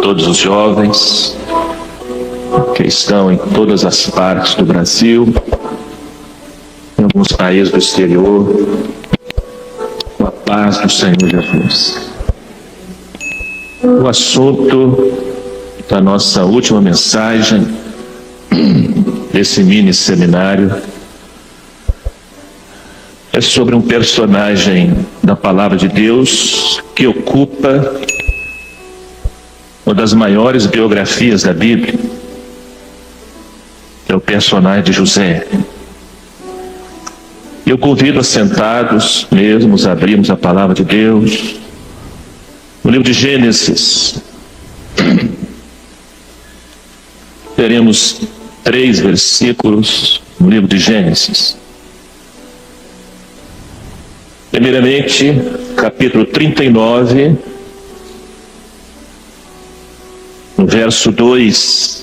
todos os jovens que estão em todas as partes do Brasil, em alguns países do exterior, com a paz do Senhor Jesus. O assunto da nossa última mensagem desse mini seminário é sobre um personagem da Palavra de Deus que ocupa uma das maiores biografias da Bíblia. É o personagem de José. Eu convido a sentados mesmos, abrirmos a Palavra de Deus no livro de Gênesis. Teremos 3 versículos no livro de Gênesis. Primeiramente, capítulo 39, no verso 2.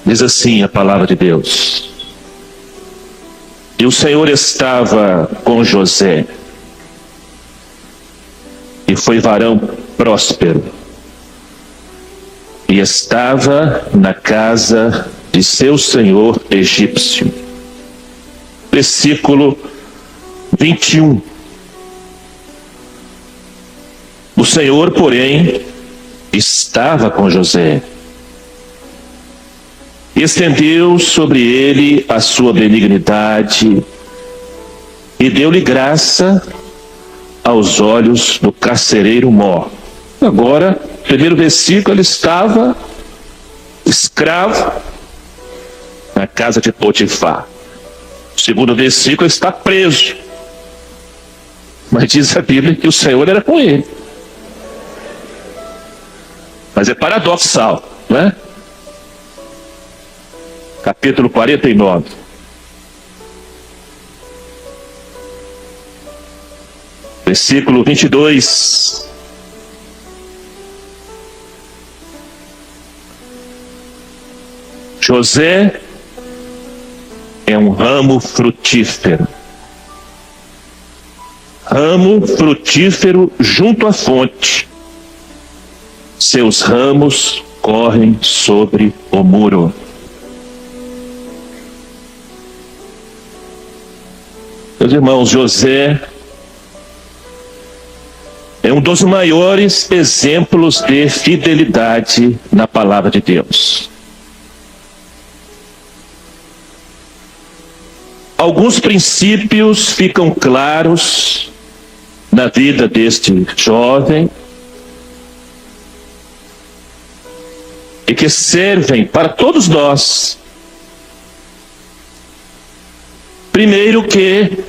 Diz assim a palavra de Deus: E o Senhor estava com José, e foi varão próspero, e estava na casa de seu senhor egípcio. Versículo 21. O Senhor, porém, estava com José, e estendeu sobre ele a sua benignidade, e deu-lhe graça aos olhos do carcereiro mor. Agora, primeiro versículo, ele estava escravo na casa de Potifar. O segundo versículo, ele está preso. Mas diz a Bíblia que o Senhor era com ele. Mas é paradoxal, não é? Capítulo 49. Versículo 22. José é um ramo frutífero. Ramo frutífero junto à fonte. Seus ramos correm sobre o muro. Meus irmãos, José é um dos maiores exemplos de fidelidade na palavra de Deus. Alguns princípios ficam claros na vida deste jovem e que servem para todos nós. Primeiro, que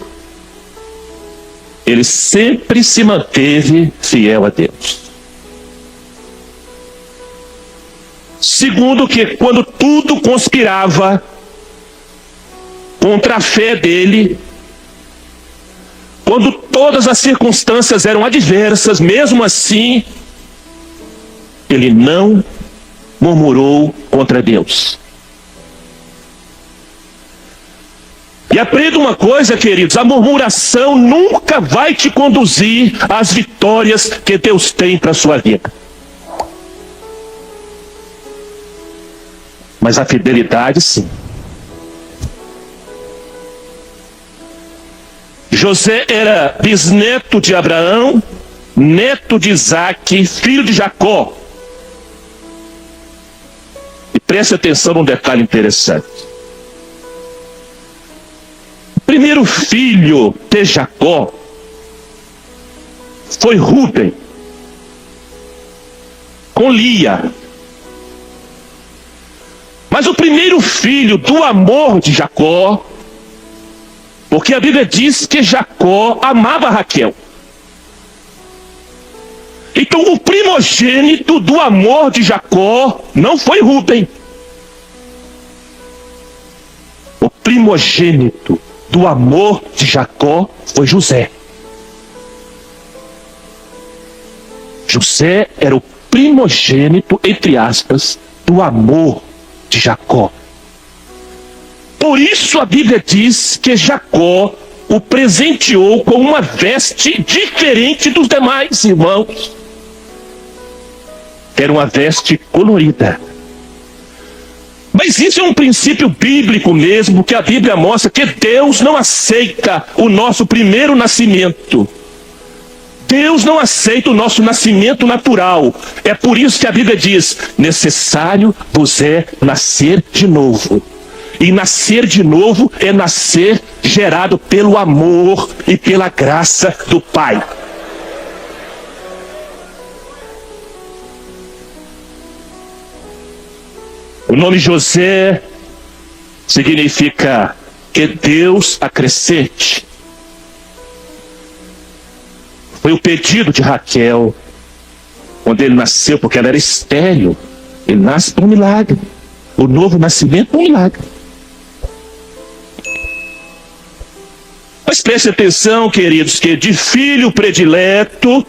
ele sempre se manteve fiel a Deus. Segundo, que quando tudo conspirava contra a fé dele, quando todas as circunstâncias eram adversas, mesmo assim, ele não murmurou contra Deus. E aprenda uma coisa, queridos: a murmuração nunca vai te conduzir às vitórias que Deus tem para a sua vida. Mas a fidelidade, sim. José era bisneto de Abraão, neto de Isaque, filho de Jacó. E preste atenção num detalhe interessante. O primeiro filho de Jacó foi Rúben, com Lia. Mas o primeiro filho do amor de Jacó, porque a Bíblia diz que Jacó amava Raquel. Então o primogênito do amor de Jacó não foi Rúben. O primogênito do amor de Jacó foi José. José era o primogênito, entre aspas, do amor de Jacó. Por isso a Bíblia diz que Jacó o presenteou com uma veste diferente dos demais irmãos. Era uma veste colorida. Mas isso é um princípio bíblico mesmo, que a Bíblia mostra que Deus não aceita o nosso primeiro nascimento. Deus não aceita o nosso nascimento natural. É por isso que a Bíblia diz: necessário vos é nascer de novo. E nascer de novo é nascer gerado pelo amor e pela graça do Pai. O nome José significa que Deus acrescente. Foi o pedido de Raquel quando ele nasceu, porque ela era estéril. Ele nasce por um milagre. O novo nascimento é um milagre. Mas preste atenção, queridos, que de filho predileto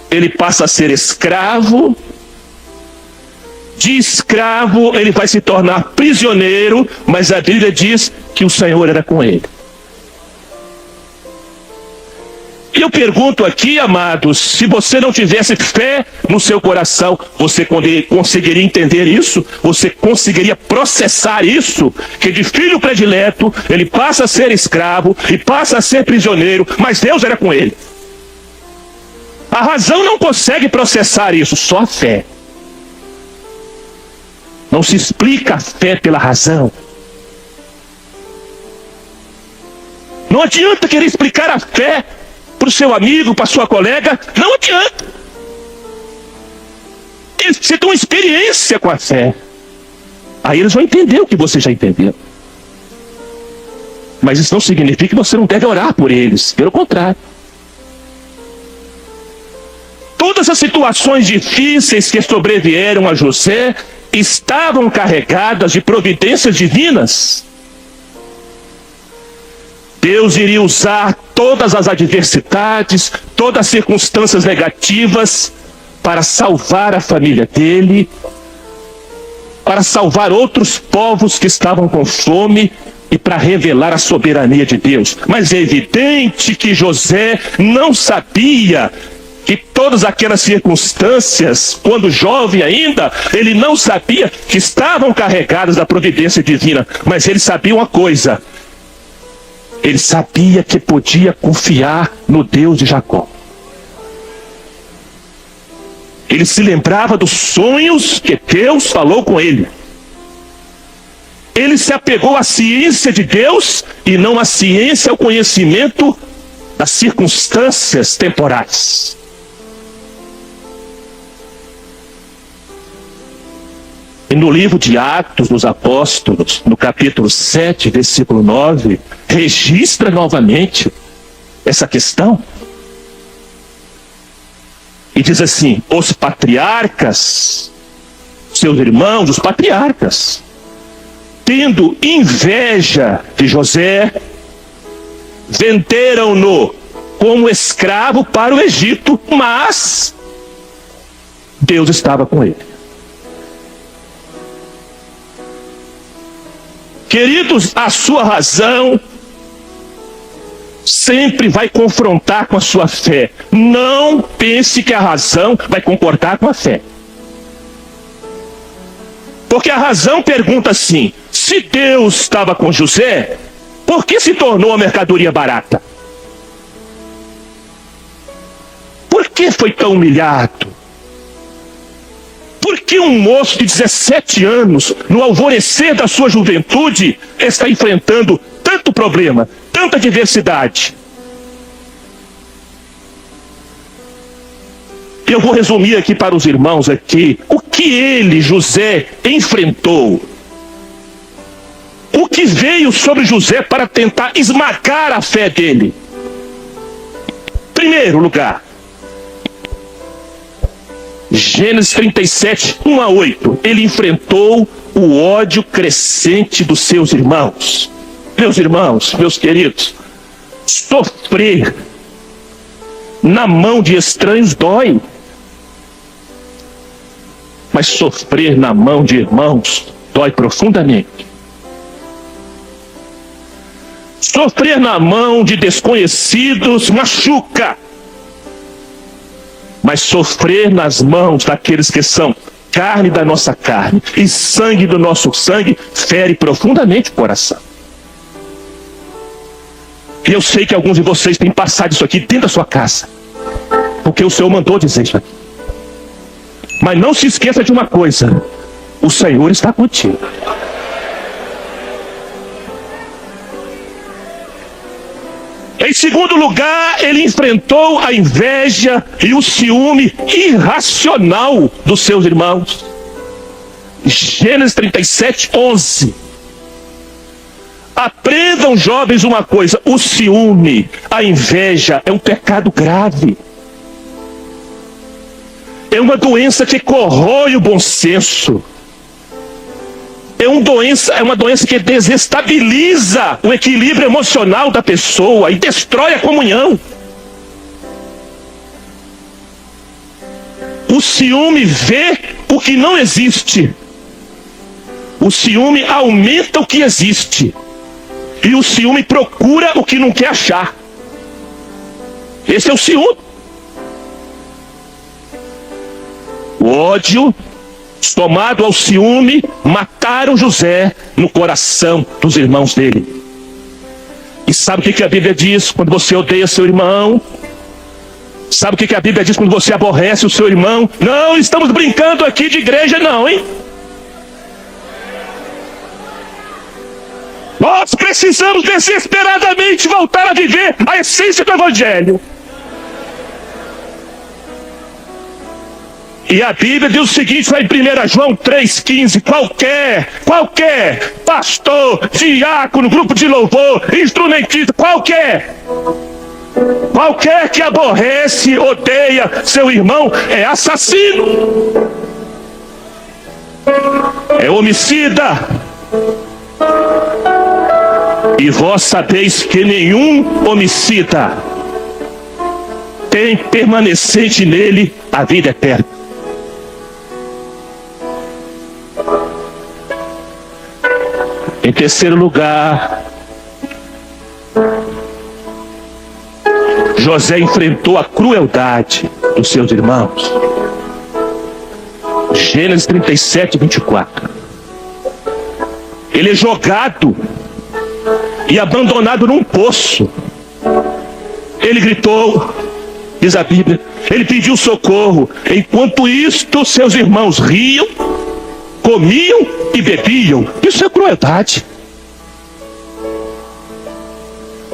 ele passa a ser escravo. De escravo ele vai se tornar prisioneiro, mas a Bíblia diz que o Senhor era com ele. E eu pergunto aqui, amados, se você não tivesse fé no seu coração, você conseguiria entender isso? Você conseguiria processar isso? Que de filho predileto, ele passa a ser escravo e passa a ser prisioneiro, mas Deus era com ele. A razão não consegue processar isso, só a fé. Não se explica a fé pela razão. Não adianta querer explicar a fé para o seu amigo, para a sua colega. Não adianta. Eles precisam ter uma experiência com a fé. Aí eles vão entender o que você já entendeu. Mas isso não significa que você não deve orar por eles. Pelo contrário. Todas as situações difíceis que sobrevieram a José estavam carregadas de providências divinas. Deus iria usar todas as adversidades, todas as circunstâncias negativas para salvar a família dele, para salvar outros povos que estavam com fome e para revelar a soberania de Deus. Mas é evidente que José não sabia que todas aquelas circunstâncias, quando jovem ainda, ele não sabia que estavam carregadas da providência divina, mas ele sabia uma coisa: ele sabia que podia confiar no Deus de Jacó. Ele se lembrava dos sonhos que Deus falou com ele. Ele se apegou à ciência de Deus e não à ciência, ao conhecimento das circunstâncias temporais. E no livro de Atos dos Apóstolos, no capítulo 7, versículo 9, registra novamente essa questão. E diz assim: os patriarcas, seus irmãos, os patriarcas, tendo inveja de José, venderam-no como escravo para o Egito, mas Deus estava com ele. Queridos, a sua razão sempre vai confrontar com a sua fé. Não pense que a razão vai concordar com a fé. Porque a razão pergunta assim: se Deus estava com José, por que se tornou a mercadoria barata? Por que foi tão humilhado? Por que um moço de 17 anos, no alvorecer da sua juventude, está enfrentando tanto problema, tanta adversidade? Eu vou resumir aqui para os irmãos aqui o que ele, José, enfrentou. O que veio sobre José para tentar esmagar a fé dele. Primeiro lugar, Gênesis 37, 1-8. Ele enfrentou o ódio crescente dos seus irmãos. Meus irmãos, meus queridos, sofrer na mão de estranhos dói. Mas sofrer na mão de irmãos dói profundamente. Sofrer na mão de desconhecidos machuca. Mas sofrer nas mãos daqueles que são carne da nossa carne e sangue do nosso sangue fere profundamente o coração. E eu sei que alguns de vocês têm passado isso aqui dentro da sua casa, porque o Senhor mandou dizer isso aqui. Mas não se esqueça de uma coisa: o Senhor está contigo. Em segundo lugar, ele enfrentou a inveja e o ciúme irracional dos seus irmãos. Gênesis 37, 11. Aprendam, jovens, uma coisa: o ciúme, a inveja é um pecado grave. É uma doença que corrói o bom senso. É uma doença que desestabiliza o equilíbrio emocional da pessoa e destrói a comunhão. O ciúme vê o que não existe. O ciúme aumenta o que existe. E o ciúme procura o que não quer achar. Esse é o ciúme. O ódio, somado ao ciúme, mataram José no coração dos irmãos dele. E sabe o que a Bíblia diz quando você odeia seu irmão? Sabe o que a Bíblia diz quando você aborrece o seu irmão? Não estamos brincando aqui de igreja não, hein? Nós precisamos desesperadamente voltar a viver a essência do Evangelho. E a Bíblia diz o seguinte, lá em 1 João 3,15, qualquer pastor, diácono, grupo de louvor, instrumentista, qualquer que aborrece, odeia seu irmão, é assassino, é homicida. E vós sabeis que nenhum homicida tem permanecente nele a vida eterna. Em terceiro lugar, José enfrentou a crueldade dos seus irmãos. Gênesis 37, 24. Ele é jogado e abandonado num poço. Ele gritou, diz a Bíblia, ele pediu socorro. Enquanto isto, seus irmãos riam, comiam e bebiam. Isso é crueldade.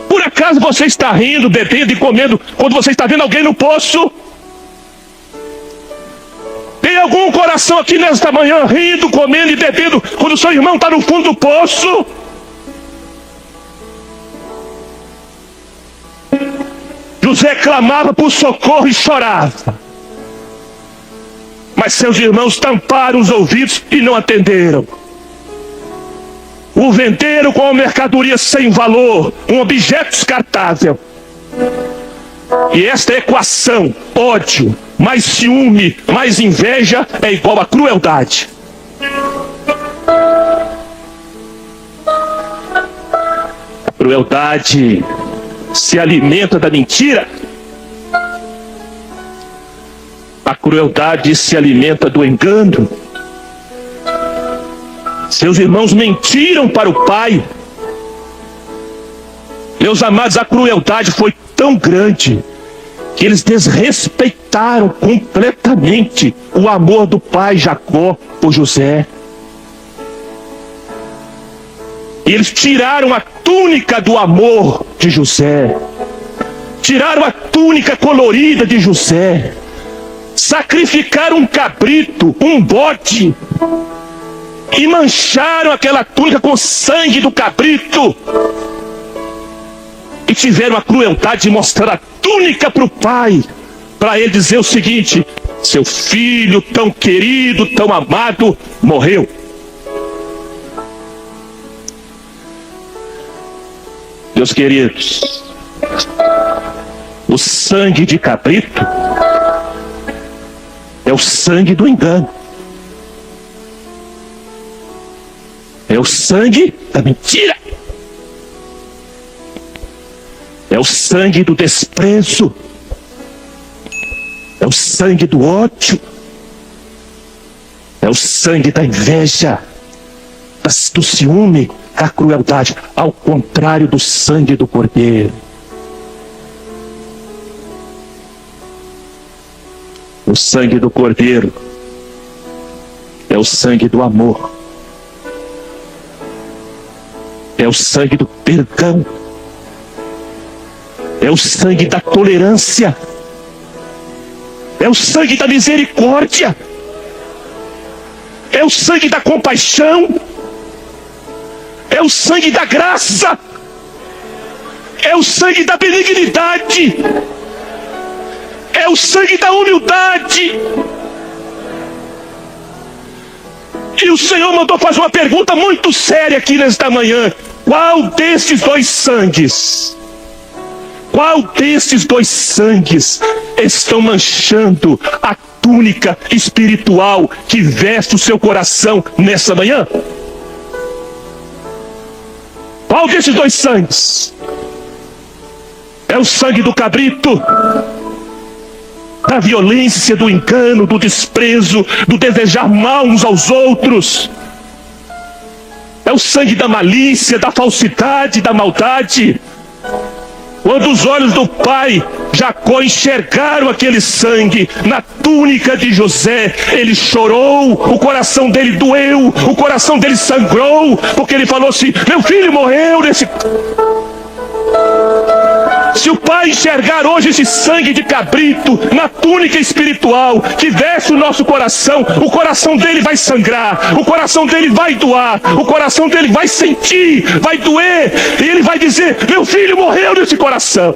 Por acaso você está rindo, bebendo e comendo quando você está vendo alguém no poço? Tem algum coração aqui nesta manhã rindo, comendo e bebendo quando o seu irmão está no fundo do poço? José clamava por socorro e chorava. Mas seus irmãos tamparam os ouvidos e não atenderam. O venderam com uma mercadoria sem valor, um objeto descartável. E esta equação, ódio, mais ciúme, mais inveja, é igual a crueldade. A crueldade se alimenta da mentira. A crueldade se alimenta do engano. Seus irmãos mentiram para o pai. Meus amados, a crueldade foi tão grande que eles desrespeitaram completamente o amor do pai Jacó por José. E eles tiraram a túnica do amor de José, tiraram a túnica colorida de José, sacrificaram um cabrito, um bode, e mancharam aquela túnica com sangue do cabrito. E tiveram a crueldade de mostrar a túnica para o pai, para ele dizer o seguinte: seu filho tão querido, tão amado, morreu. Meus queridos, o sangue de cabrito é o sangue do engano. É o sangue da mentira. É o sangue do desprezo. É o sangue do ódio. É o sangue da inveja, do ciúme, da crueldade, ao contrário do sangue do Cordeiro. O sangue do Cordeiro é o sangue do amor. É o sangue do perdão. É o sangue da tolerância. É o sangue da misericórdia. É o sangue da compaixão. É o sangue da graça. É o sangue da benignidade. É o sangue da humildade. E o Senhor mandou fazer uma pergunta muito séria aqui nesta manhã. Qual desses dois sangues? Qual desses dois sangues estão manchando a túnica espiritual que veste o seu coração nessa manhã? Qual desses dois sangues? É o sangue do cabrito, da violência, do engano, do desprezo, do desejar mal uns aos outros. É o sangue da malícia, da falsidade, da maldade. Quando os olhos do pai Jacó enxergaram aquele sangue na túnica de José, ele chorou, o coração dele doeu, o coração dele sangrou, porque ele falou assim: meu filho morreu nesse... Se o pai enxergar hoje esse sangue de cabrito na túnica espiritual que veste o nosso coração, o coração dele vai sangrar, o coração dele vai doar, o coração dele vai sentir, vai doer, e ele vai dizer: meu filho morreu nesse coração.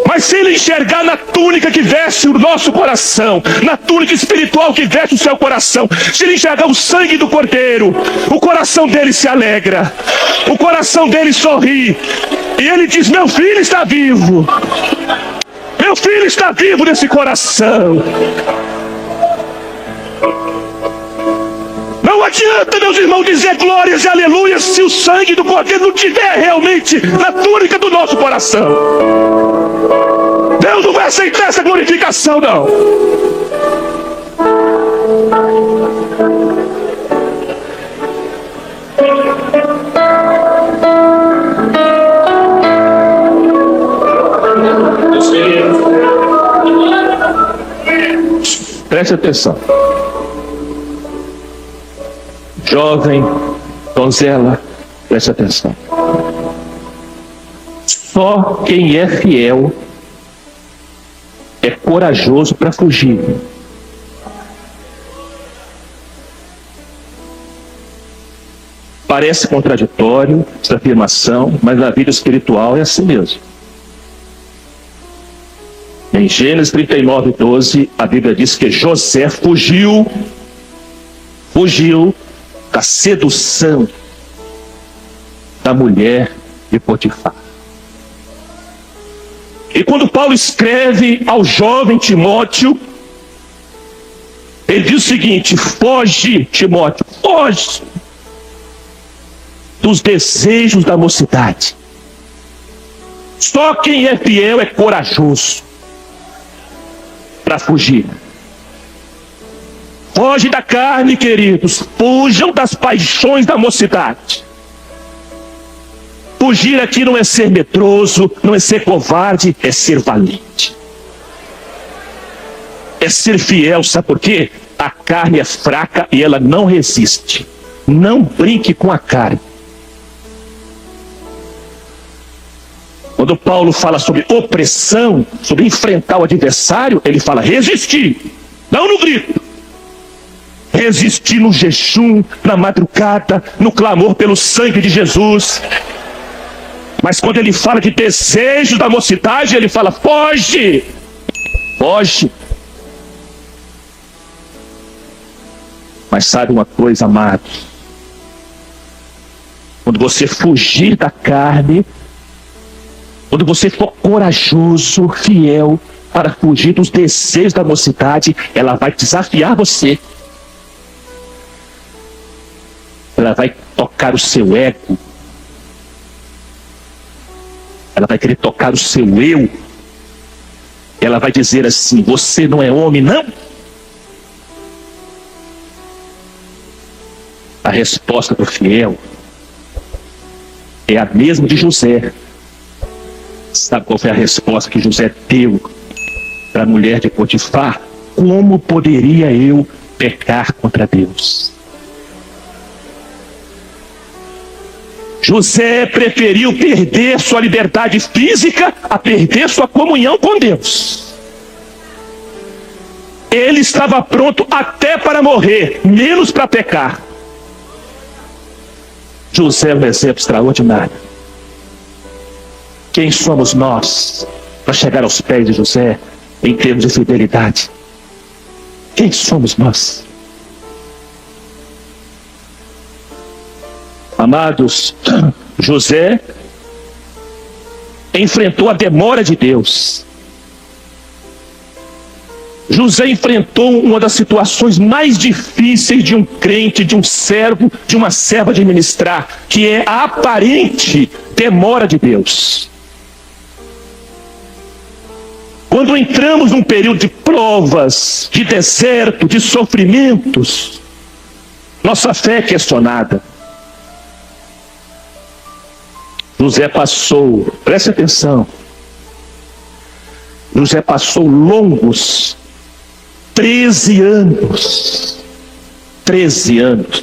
Mas se ele enxergar na túnica que veste o nosso coração, na túnica espiritual que veste o seu coração, se ele enxergar o sangue do Cordeiro, o coração dele se alegra, o coração dele sorri, e ele diz: meu filho está vivo, meu filho está vivo nesse coração. Não adianta, meus irmãos, dizer glórias e aleluias se o sangue do Cordeiro não estiver realmente na túnica do nosso coração. Deus não vai aceitar essa glorificação, não. Preste atenção. Jovem, donzela, preste atenção. Só quem é fiel é corajoso para fugir. Parece contraditório essa afirmação, mas na vida espiritual é assim mesmo. Em Gênesis 39:12, a Bíblia diz que José fugiu da sedução da mulher de Potifar. E quando Paulo escreve ao jovem Timóteo, ele diz o seguinte: foge, Timóteo, foge dos desejos da mocidade. Só quem é fiel é corajoso para fugir. Foge da carne, queridos. Fujam das paixões da mocidade. Fugir aqui não é ser medroso, não é ser covarde, é ser valente. É ser fiel, sabe por quê? A carne é fraca e ela não resiste. Não brinque com a carne. Quando Paulo fala sobre opressão, sobre enfrentar o adversário, ele fala resistir, não no grito. Resistir no jejum, na madrugada, no clamor pelo sangue de Jesus. Mas quando ele fala de desejo da mocidade, ele fala: foge, foge. Mas sabe uma coisa, amados? Quando você fugir da carne, quando você for corajoso, fiel, para fugir dos desejos da mocidade, ela vai desafiar você. ela vai tocar o seu ego, ela vai querer tocar o seu eu, ela vai dizer assim: você não é homem, não? A resposta do fiel é a mesma de José. Sabe qual foi a resposta que José deu para a mulher de Potifar? Como poderia eu pecar contra Deus? José preferiu perder sua liberdade física a perder sua comunhão com Deus. Ele estava pronto até para morrer, menos para pecar. José é um exemplo extraordinário. Quem somos nós para chegar aos pés de José em termos de fidelidade? Quem somos nós? Amados, José enfrentou a demora de Deus. José enfrentou uma das situações mais difíceis de um crente, de um servo, de uma serva de ministrar, que é a aparente demora de Deus. Quando entramos num período de provas, de deserto, de sofrimentos, nossa fé é questionada. José passou, preste atenção, José passou longos 13 anos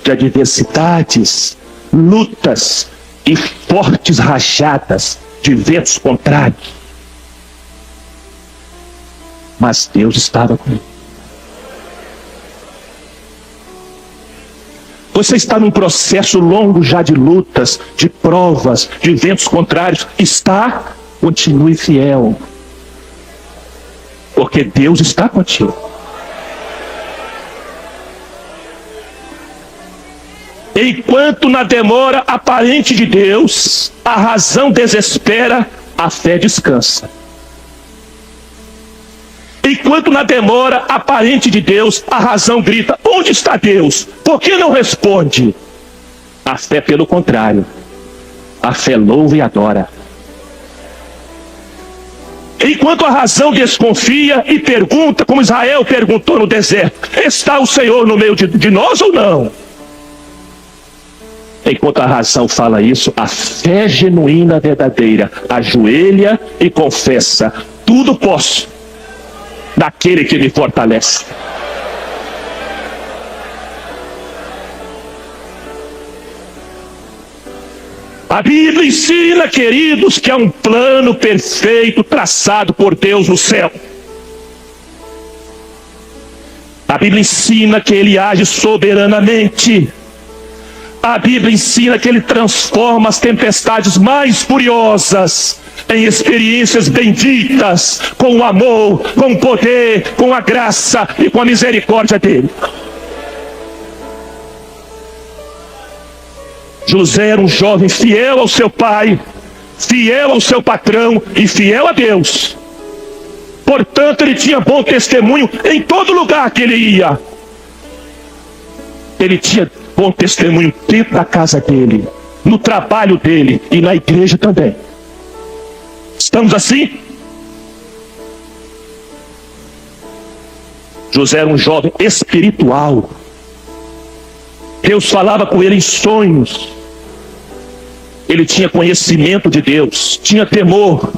de adversidades, lutas e fortes rajadas de ventos contrários. Mas Deus estava com ele. Você está num processo longo já de lutas, de provas, de ventos contrários. Está, continue fiel. Porque Deus está contigo. Enquanto na demora aparente de Deus, a razão desespera, a fé descansa. Enquanto na demora aparente de Deus, a razão grita: onde está Deus? Por que não responde? A fé, pelo contrário, a fé louva e adora. Enquanto a razão desconfia e pergunta, como Israel perguntou no deserto: está o Senhor no meio de nós ou não? Enquanto a razão fala isso, a fé genuína, verdadeira, ajoelha e confessa: tudo posso daquele que me fortalece. A Bíblia ensina, queridos, que há um plano perfeito traçado por Deus no céu. A Bíblia ensina que Ele age soberanamente. A Bíblia ensina que Ele transforma as tempestades mais furiosas em experiências benditas, com o amor, com o poder, com a graça e com a misericórdia dEle. José era um jovem fiel ao seu pai, fiel ao seu patrão e fiel a Deus. Portanto, ele tinha bom testemunho em todo lugar que ele ia. Ele tinha bom testemunho dentro da casa dele, no trabalho dele e na igreja também. Estamos assim? José era um jovem espiritual. Deus falava com ele em sonhos. Ele tinha conhecimento de Deus, tinha temor.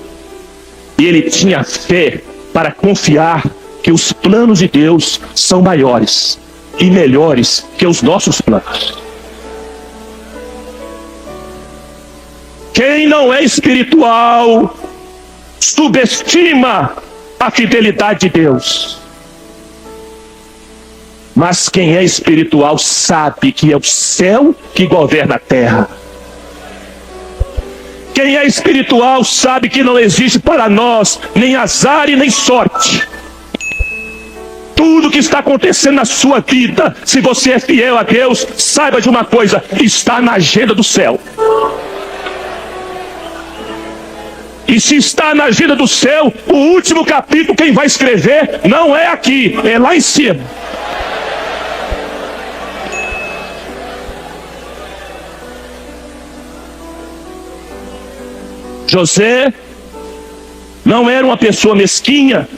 E ele tinha fé para confiar que os planos de Deus são maiores e melhores que os nossos planos. Quem não é espiritual subestima a fidelidade de Deus. Mas quem é espiritual sabe que é o céu que governa a terra. Quem é espiritual sabe que não existe para nós nem azar e nem sorte. Tudo que está acontecendo na sua vida, se você é fiel a Deus, saiba de uma coisa: está na agenda do céu. E se está na agenda do céu, o último capítulo quem vai escrever não é aqui, é lá em cima. José não era uma pessoa mesquinha.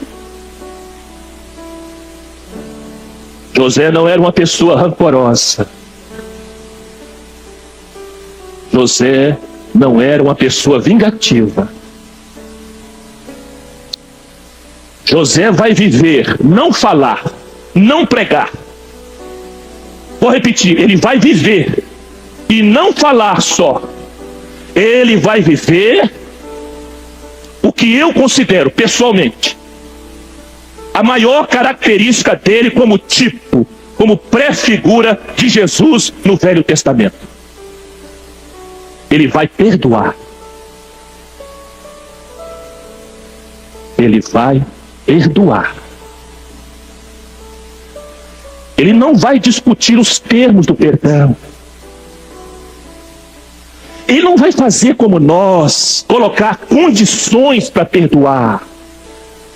José não era uma pessoa rancorosa. José não era uma pessoa vingativa. José vai viver, não falar, não pregar. Vou repetir, ele vai viver e não falar só. Ele vai viver o que eu considero, pessoalmente, a maior característica dele como tipo, como pré-figura de Jesus no Velho Testamento. Ele vai perdoar. Ele vai perdoar. Ele não vai discutir os termos do perdão. Ele não vai fazer como nós, colocar condições para perdoar.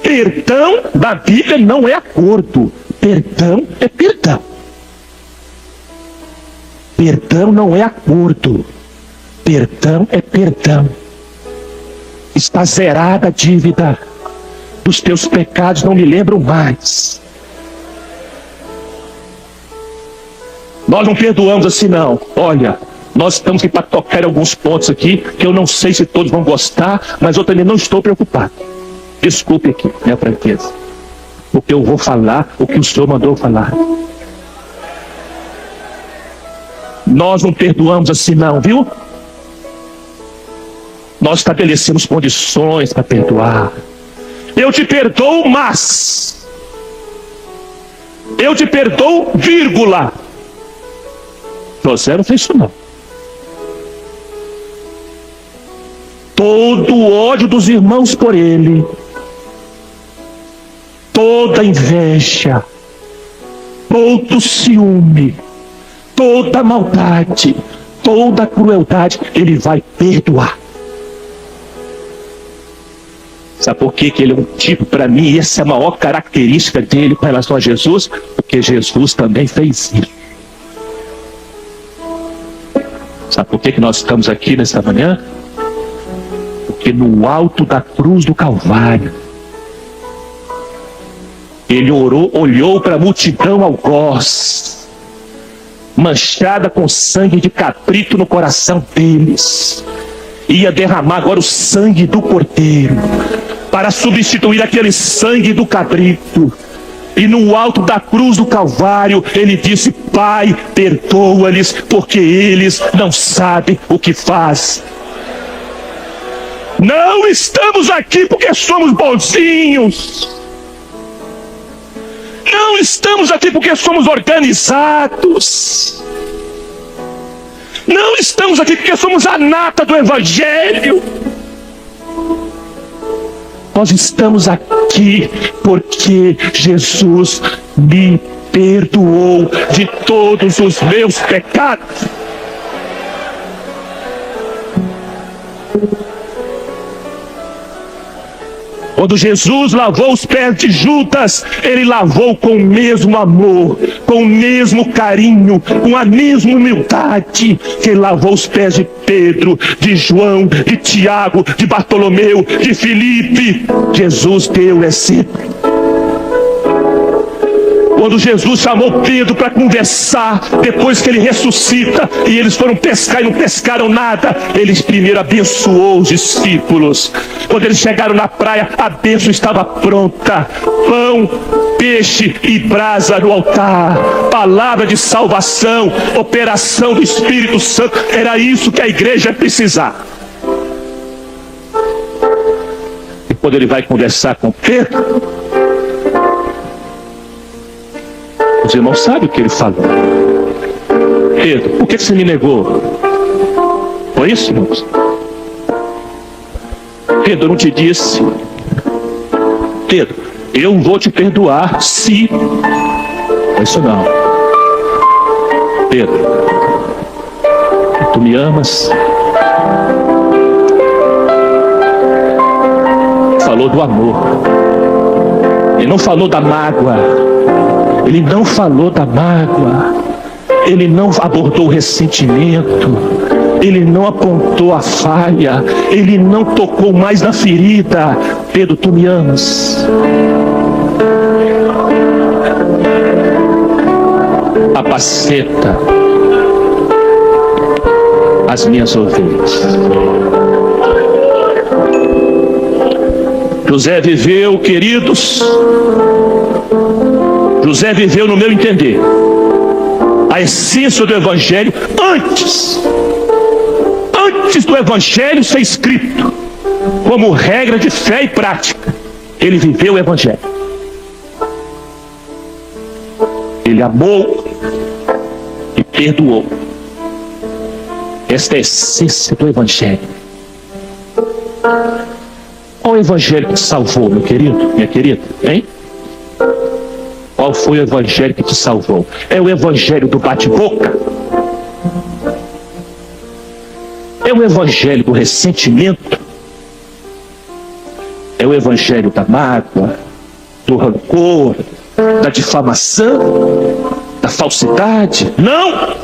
Perdão da Bíblia não é acordo. Perdão é perdão. Perdão não é acordo. Perdão é perdão. Está zerada a dívida. Dos teus pecados não me lembro mais. Nós não perdoamos assim não. Olha, nós estamos aqui para tocar alguns pontos aqui, que eu não sei se todos vão gostar, mas eu também não estou preocupado. Desculpe aqui, minha franqueza. Porque eu vou falar o que o Senhor mandou falar. Nós não perdoamos assim não, viu? Nós estabelecemos condições para perdoar. Eu te perdoo, mas eu te perdoo, vírgula. José não fez isso não. Todo o ódio dos irmãos por ele, toda inveja, todo ciúme, toda maldade, toda crueldade, ele vai perdoar. Sabe por que ele é um tipo para mim? E essa é a maior característica dele com relação a Jesus, porque Jesus também fez isso. Sabe por que nós estamos aqui nesta manhã? Porque no alto da cruz do Calvário, ele olhou para a multidão algoz, manchada com sangue de cabrito no coração deles. Ia derramar agora o sangue do Cordeiro, para substituir aquele sangue do cabrito. E no alto da cruz do Calvário, ele disse: Pai, perdoa-lhes, porque eles não sabem o que faz. Não estamos aqui porque somos bonzinhos. Não estamos aqui porque somos organizados. Não estamos aqui porque somos a nata do Evangelho. Nós estamos aqui porque Jesus me perdoou de todos os meus pecados. Quando Jesus lavou os pés de Judas, ele lavou com o mesmo amor, com o mesmo carinho, com a mesma humildade que ele lavou os pés de Pedro, de João, de Tiago, de Bartolomeu, de Filipe. Jesus deu exemplo. Quando Jesus chamou Pedro para conversar, depois que ele ressuscita, e eles foram pescar e não pescaram nada, ele primeiro abençoou os discípulos. Quando eles chegaram na praia, a bênção estava pronta: pão, peixe e brasa no altar, palavra de salvação, operação do Espírito Santo. Era isso que a igreja precisava. E quando ele vai conversar com Pedro, os irmãos sabem o que ele falou. Pedro, por que você me negou? Foi isso, irmãos? Pedro, eu não te disse. Pedro, eu vou te perdoar se... Foi isso não. Pedro, tu me amas? Falou do amor. Ele não falou da mágoa. Ele não falou da mágoa. Ele não abordou o ressentimento. Ele não apontou a falha, ele não tocou mais na ferida. Pedro, tu me amas? Apacenta as minhas ovelhas. José viveu, queridos, José viveu, no meu entender, a essência do Evangelho antes do Evangelho ser escrito, como regra de fé e prática. Ele viveu o Evangelho. Ele amou e perdoou. Esta é a essência do Evangelho. Qual o Evangelho que te salvou, meu querido, minha querida? Hein? Qual foi o Evangelho que te salvou? É o Evangelho do bate-boca? É o Evangelho do ressentimento? É o Evangelho da mágoa, do rancor, da difamação, da falsidade? Não!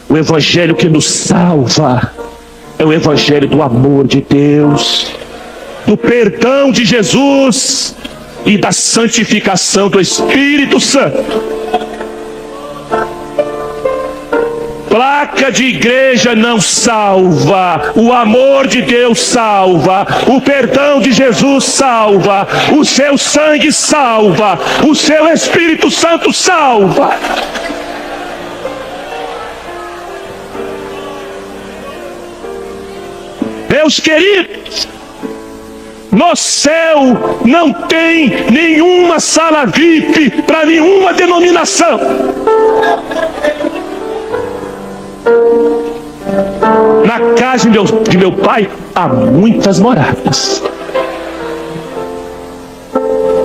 O Evangelho que nos salva é o Evangelho do amor de Deus, do perdão de Jesus e da santificação do Espírito Santo. Placa de igreja não salva, o amor de Deus salva, o perdão de Jesus salva, o seu sangue salva, o seu Espírito Santo salva. Meus queridos, no céu não tem nenhuma sala VIP para nenhuma denominação. Na casa de meu pai há muitas moradas.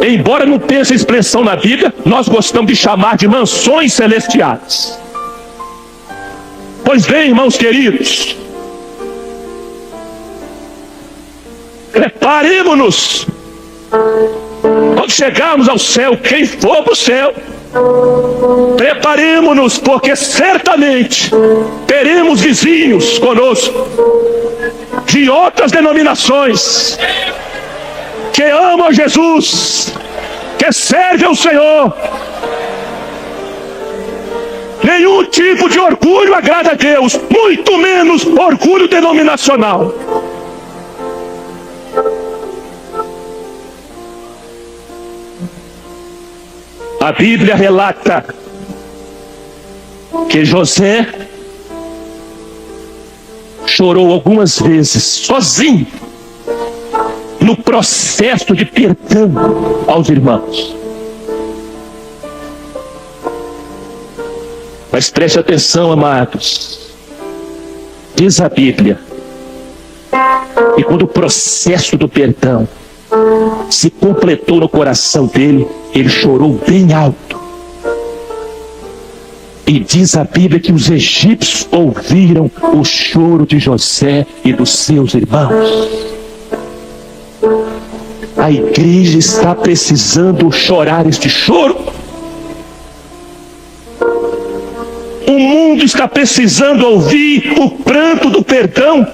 Embora não tenha essa expressão na Bíblia, nós gostamos de chamar de mansões celestiais. Pois bem, irmãos queridos, preparemos-nos. Quando chegarmos ao céu, quem for para o céu, preparemos-nos, porque certamente teremos vizinhos conosco de outras denominações que amam Jesus, que servem ao Senhor. Nenhum tipo de orgulho agrada a Deus, muito menos orgulho denominacional. A Bíblia relata que José chorou algumas vezes, sozinho, no processo de perdão aos irmãos. Mas preste atenção, amados. Diz a Bíblia, e quando o processo do perdão se completou no coração dele, ele chorou bem alto. E diz a Bíblia que os egípcios ouviram o choro de José e dos seus irmãos. A igreja está precisando chorar este choro. O mundo está precisando ouvir o pranto do perdão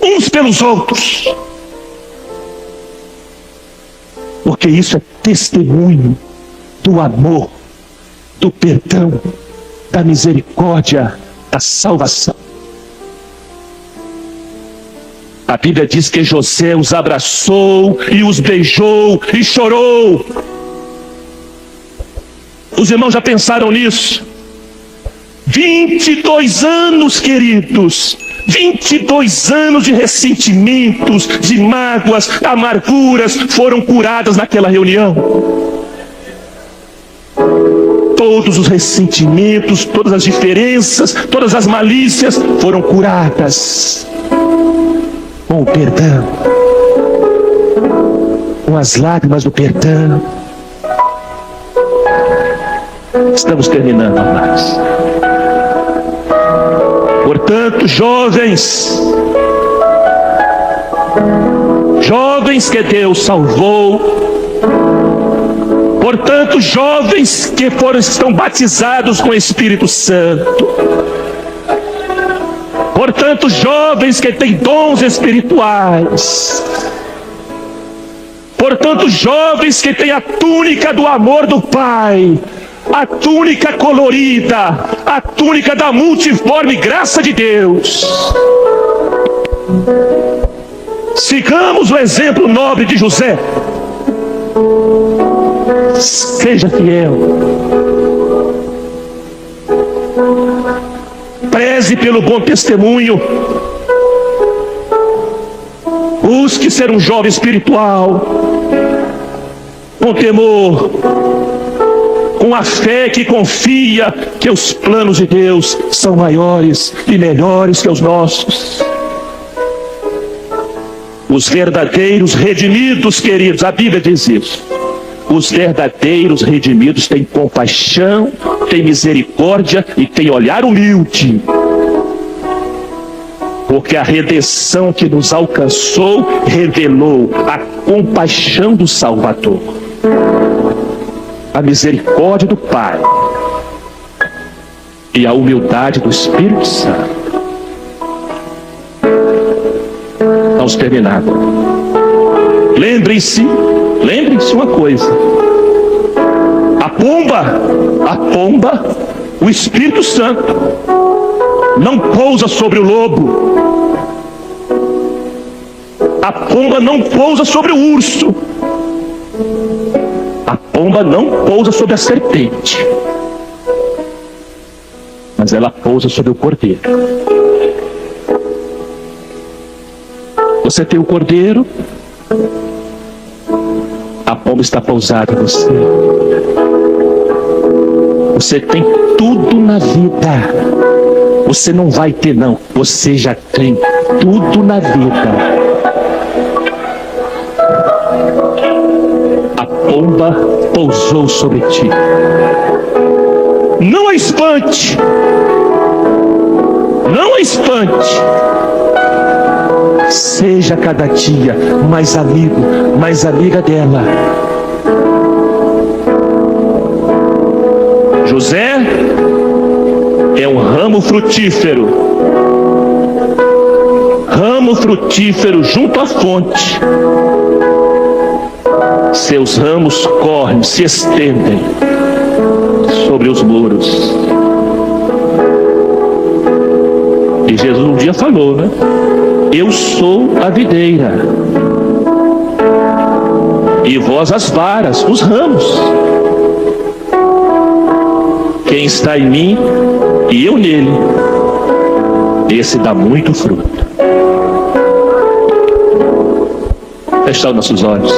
uns pelos outros. Porque isso é testemunho do amor, do perdão, da misericórdia, da salvação. A Bíblia diz que José os abraçou e os beijou e chorou. Os irmãos já pensaram nisso? 22 anos, queridos, 22 anos de ressentimentos, de mágoas, amarguras foram curadas naquela reunião. Todos os ressentimentos, todas as diferenças, todas as malícias foram curadas com o perdão, com as lágrimas do perdão. Estamos terminando, amados. Portanto, jovens que Deus salvou, portanto, jovens que estão batizados com o Espírito Santo, Portanto, jovens que têm dons espirituais, portanto, jovens que têm a túnica do amor do Pai, a túnica colorida, a túnica da multiforme graça de Deus, sigamos o exemplo nobre de José. Seja fiel, preze pelo bom testemunho, busque ser um jovem espiritual, com temor, com a fé que confia que os planos de Deus são maiores e melhores que os nossos. Os verdadeiros redimidos, queridos, a Bíblia diz isso. Os verdadeiros redimidos têm compaixão, têm misericórdia e têm olhar humilde. Porque a redenção que nos alcançou revelou a compaixão do Salvador, a misericórdia do Pai e a humildade do Espírito Santo. Vamos terminar. Lembrem-se uma coisa: a pomba, o Espírito Santo, não pousa sobre o lobo. A pomba não pousa sobre o urso. A pomba não pousa sobre a serpente. Mas ela pousa sobre o cordeiro. Você tem o cordeiro, a pomba está pousada em você. Você tem tudo na vida. Você não vai ter, não. Você já tem tudo na vida. A pomba pousou sobre ti. Não a espante. Não a espante. Seja cada dia mais amigo, mais amiga dela. José é um ramo frutífero junto à fonte. Seus ramos correm, se estendem sobre os muros. E Jesus um dia falou, né? Eu sou a videira, e vós as varas, os ramos. Quem está em mim e eu nele, esse dá muito fruto. Fecha os nossos olhos.